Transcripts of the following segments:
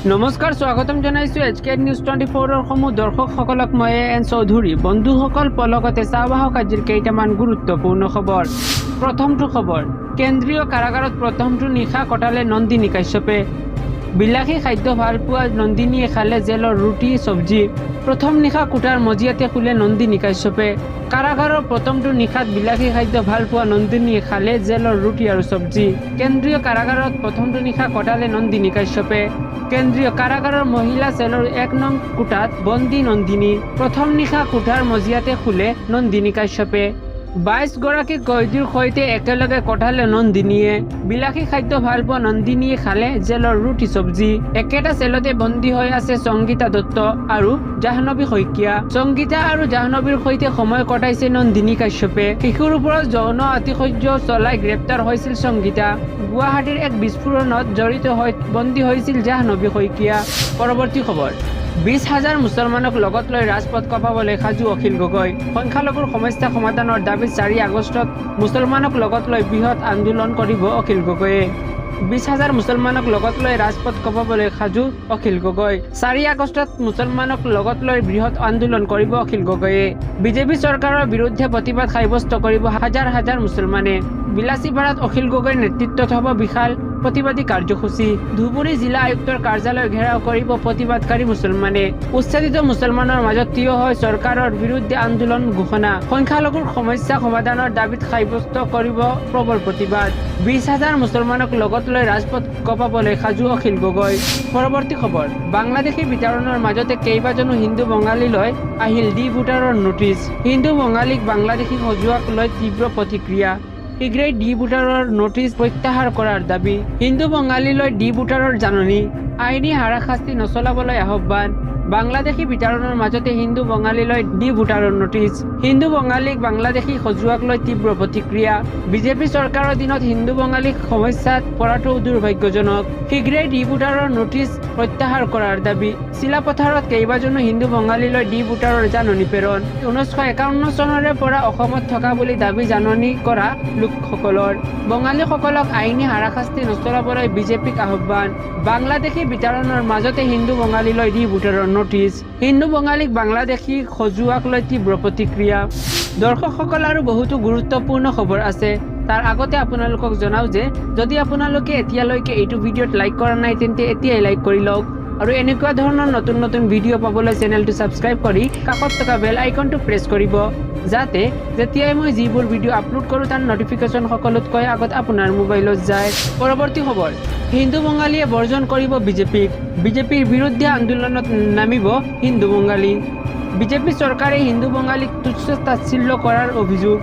নমস্কাৰ, স্বাগতম জনাইছো HK নিউজ 24ৰ সমূহ দৰ্শকসকলক মই এন চৌধুৰী। বন্ধুসকল, পলকতে চাওবাহক আজিৰ কেইটামান গুৰুত্বপূৰ্ণ খবৰ। প্ৰথমটো খবৰ, কেন্দ্ৰীয় কাৰাগাৰত প্ৰথমটো নিশা কটালে নন্দিনী কাশ্যপে। বিলাসী খাদ্য ভাল পোৱা নন্দিনীয়ে খালে জেলৰ ৰুটি চব্জি। প্ৰথম নিশা কোঠাৰ মজিয়াতে শুলে নন্দিনী কাশ্যপে। কাৰাগাৰৰ প্ৰথমটো নিশাত বিলাসী খাদ্য ভাল পোৱা নন্দিনীয়ে খালে জেলৰ ৰুটি আৰু চব্জি। কেন্দ্ৰীয় কাৰাগাৰত প্ৰথমটো নিশা কটালে নন্দিনী কাশ্যপে। কেন্দ্ৰীয় কাৰাগাৰৰ মহিলা চেলৰ 1 নং কোঠাত বন্দী নন্দিনী। প্ৰথম নিশা কোঠাৰ মজিয়াতে শুলে নন্দিনী কাশ্যপে। 22 গৰাকী কয়দীৰ সৈতে একেলগে কটালে নন্দিনীয়ে। বিলাসী খাদ্য ভাল পোৱা নন্দিনীয়ে খালে জেলৰ ৰুটি চব্জি। একেটা চেলতে বন্দী হৈ আছে সংগীতা দত্ত আৰু জাহ্নৱী শইকীয়া। সংগীতা আৰু জাহ্নৱীৰ সৈতে সময় কটাইছে নন্দিনী কাশ্যপে। শিশুৰ ওপৰত যৌন আতিশয্য চলাই গ্ৰেপ্তাৰ হৈছিল সংগীতা। গুৱাহাটীৰ এক বিস্ফোৰণত জড়িত হৈ বন্দী হৈছিল জাহ্নৱী শইকীয়া। পৰৱৰ্তী খবৰ, 20,000 মুছলমানক লগত লৈ ৰাজপথ কঁপাবলৈ সাজু অখিল গগৈ। সংখ্যালঘুৰ সমস্যা সমাধানৰ দাবীত 4 আগষ্টত মুছলমানক লগত লৈ বৃহৎ আন্দোলন কৰিব অখিল গগৈয়ে। 20,000 মুছলমানক লগত লৈ ৰাজপথ কঁপাবলৈ সাজু অখিল গগৈ। 4 আগষ্টত মুছলমানক লগত লৈ বৃহৎ আন্দোলন কৰিব অখিল গগৈয়ে। বিজেপি চৰকাৰৰ বিৰুদ্ধে প্ৰতিবাদ সাব্যস্ত কৰিব হাজাৰ হাজাৰ মুছলমানে। বিলাসীপাৰাত অখিল গগৈৰ নেতৃত্বত হ'ব বিশাল প্ৰতিবাদী কাৰ্যসূচী। ধুবুৰী জিলা আয়ুক্তৰ কাৰ্যালয় ঘেৰাও কৰিব প্ৰতিবাদকাৰী মুছলমানে। উচ্ছেদিত মুছলমানৰ মাজত থিয় হৈ চৰকাৰৰ বিৰুদ্ধে আন্দোলন ঘোষণা। সংখ্যালঘুৰ সমস্যা সমাধানৰ দাবীত সাব্যস্ত কৰিব প্ৰবল প্ৰতিবাদ। 20,000 মুছলমানক লগত লৈ ৰাজপথ কঁপাবলৈ সাজু অখিল গগৈ। পৰৱৰ্তী খবৰ, বাংলাদেশী বিতৰণৰ মাজতে কেইবাজনো হিন্দু বঙালীলৈ আহিল ডি ভোটাৰৰ নোটিছ। হিন্দু বঙালীক বাংলাদেশী সজোৱাক লৈ তীব্ৰ প্ৰতিক্ৰিয়া। শীঘ্ৰেই ডি ভোটাৰৰ নোটিছ প্ৰত্যাহাৰ কৰাৰ দাবী। হিন্দু বঙালীলৈ ডি ভোটাৰৰ জাননী। আইনী হাৰাশাস্তি নচলাবলৈ আহ্বান। বাংলাদেশী বিতৰণৰ মাজতে হিন্দু বঙালীলৈ ডি ভোটাৰৰ নোটিছ। হিন্দু বঙালীক বাংলাদেশী সজোৱাক লৈ তীব্ৰ প্ৰতিক্ৰিয়া। বিজেপি চৰকাৰৰ দিনত হিন্দু বঙালীক সমস্যাত পৰাটো দুৰ্ভাগ্যজনক। শীঘ্ৰেই ডি ভোটাৰৰ নোটিছ প্ৰত্যাহাৰ কৰাৰ দাবী। চিলাপথাৰত কেইবাজনো হিন্দু বঙালীলৈ ডি ভোটাৰৰ জাননী প্ৰেৰণ। 1951 চনৰে পৰা অসমত থকা বুলি দাবী জাননী কৰা লোকসকলৰ। বঙালীসকলক আইনী হাৰাশাস্তি নচলাবলৈ বিজেপিক আহ্বান। বাংলাদেশী বিতৰণৰ মাজতে হিন্দু বঙালীলৈ ডি ভোটাৰৰ নোটিছ। হিন্দু বঙালীক বাংলাদেশী সজোৱাক লৈ তীব্ৰ প্ৰতিক্ৰিয়া। দৰ্শকসকল, আৰু বহুতো গুৰুত্বপূৰ্ণ খবৰ আছে। তাৰ আগতে আপোনালোকক জনাওঁ যে যদি আপোনালোকে এতিয়ালৈকে এইটো ভিডিঅ'ত লাইক কৰা নাই তেন্তে এতিয়াই লাইক কৰি লওক আৰু এনেকুৱা ধৰণৰ নতুন নতুন ভিডিঅ' পাবলৈ চেনেলটো ছাবস্ক্ৰাইব কৰি কাষত থকা বেল আইকনটো প্ৰেছ কৰিব, যাতে যেতিয়াই মই যিবোৰ ভিডিঅ' আপলোড কৰোঁ তাৰ নটিফিকেশ্যন সকলোতকৈ আগত আপোনাৰ মোবাইলত যায়। পৰৱৰ্তী খবৰ, হিন্দু বঙালীয়ে বৰ্জন কৰিব বিজেপিক। বিজেপিৰ বিৰুদ্ধে আন্দোলনত নামিব হিন্দু বঙালী। বিজেপি চৰকাৰে হিন্দু বঙালীক তুচ্ছ তাচ্ছিল্য কৰাৰ অভিযোগ।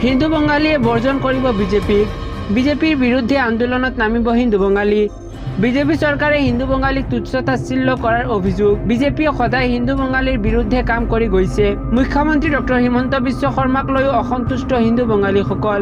হিন্দু বঙালীয়ে বৰ্জন কৰিব বিজেপিক। বিজেপিৰ বিৰুদ্ধে আন্দোলনত নামিব হিন্দু বঙালী। বিজেপি চৰকাৰে হিন্দু বঙালীক তুচ্ছ তাচ্ছিল্য কৰাৰ অভিযোগ। বিজেপিয়ে সদায় হিন্দু বঙালীৰ বিৰুদ্ধে কাম কৰি গৈছে। মুখ্যমন্ত্ৰী ডক্টৰ হিমন্ত বিশ্ব শৰ্মাক লৈও অসন্তুষ্ট হিন্দু বঙালীসকল।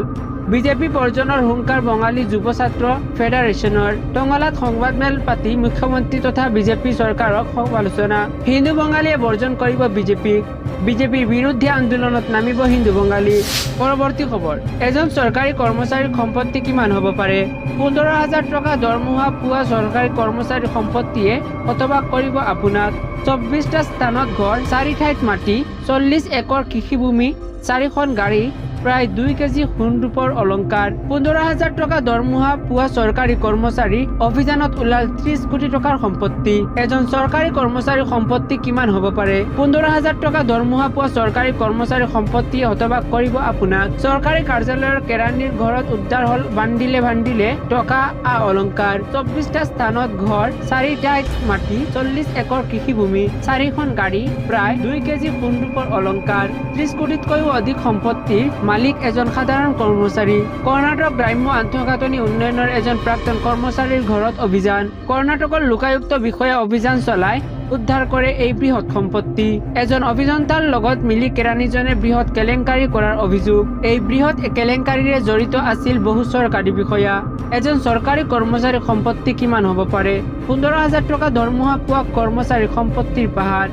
বিজেপি বৰ্জনৰ হুংকাৰ বঙালী যুৱ ছাত্ৰ ফেডাৰেশ্যনৰ। টঙলাত সংবাদমেল পাতি মুখ্যমন্ত্ৰী তথা বিজেপি চৰকাৰক সমালোচনা। হিন্দু বঙালীয়ে বৰ্জন কৰিব বিজেপিক। বিজেপিৰ বিৰুদ্ধে আন্দোলনত নামিব হিন্দু বঙালী। পৰৱৰ্তী খবৰ, এজন চৰকাৰী কৰ্মচাৰীৰ সম্পত্তি কিমান হ'ব পাৰে? 15,000 টকা দৰমহা পোৱা চৰকাৰী কৰ্মচাৰীৰ সম্পত্তিয়ে হতবাক কৰিব আপোনাক। 24টা স্থানত ঘৰ, 4 ঠাইত মাটি, 40 একৰ কৃষিভূমি, 4খন গাড়ী, প্ৰায় 2 কেজি সোণ ৰূপৰ অলংকাৰ। 15,000 টকা দৰমহা পোৱা চৰকাৰী কৰ্মচাৰী অভিযানত ওলাল 30 কোটি টকাৰ সম্পত্তি। এজন চৰকাৰী কৰ্মচাৰীৰ সম্পত্তি কিমান হ'ব পাৰে? 15,000 টকা দৰমহা পোৱা চৰকাৰী কৰ্মচাৰীৰ সম্পত্তিয়ে হতবাক কৰিব আপোনাক। চৰকাৰী কাৰ্যালয়ৰ কেৰাণীৰ ঘৰত উদ্ধাৰ হ'ল বান্দিলে টকা অলংকাৰ। 24টা স্থানত ঘৰ, 4 ঠাইত মাটি, 40 একৰ কৃষিভূমি, 4খন গাড়ী, প্ৰায় 2 কেজি সোণ ৰূপৰ অলংকাৰ। 30 কোটিতকৈও অধিক সম্পত্তিৰ মালিক এজন সাধাৰণ কৰ্মচাৰী। কৰ্ণাটক গ্ৰাম্য আন্তঃগাঁথনি উন্নয়নৰ এজন প্ৰাক্তন কৰ্মচাৰীৰ ঘৰত অভিযান। কৰ্ণাটকৰ লোকায়ুক্ত বিষয়া অভিযান চলাই উদ্ধাৰ কৰে এই বৃহৎ সম্পত্তি। এজন অভিযন্তাৰ লগত মিলি কেৰাণীজনে বৃহৎ কেলেংকাৰী কৰাৰ অভিযোগ। এই বৃহৎ কেলেংকাৰীৰে জড়িত আছিল বহু চৰকাৰী বিষয়া। এজন চৰকাৰী কৰ্মচাৰীৰ সম্পত্তি কিমান হ'ব পাৰে? 15,000 টকা দৰমহা পোৱা কৰ্মচাৰীৰ সম্পত্তিৰ পাহাৰ।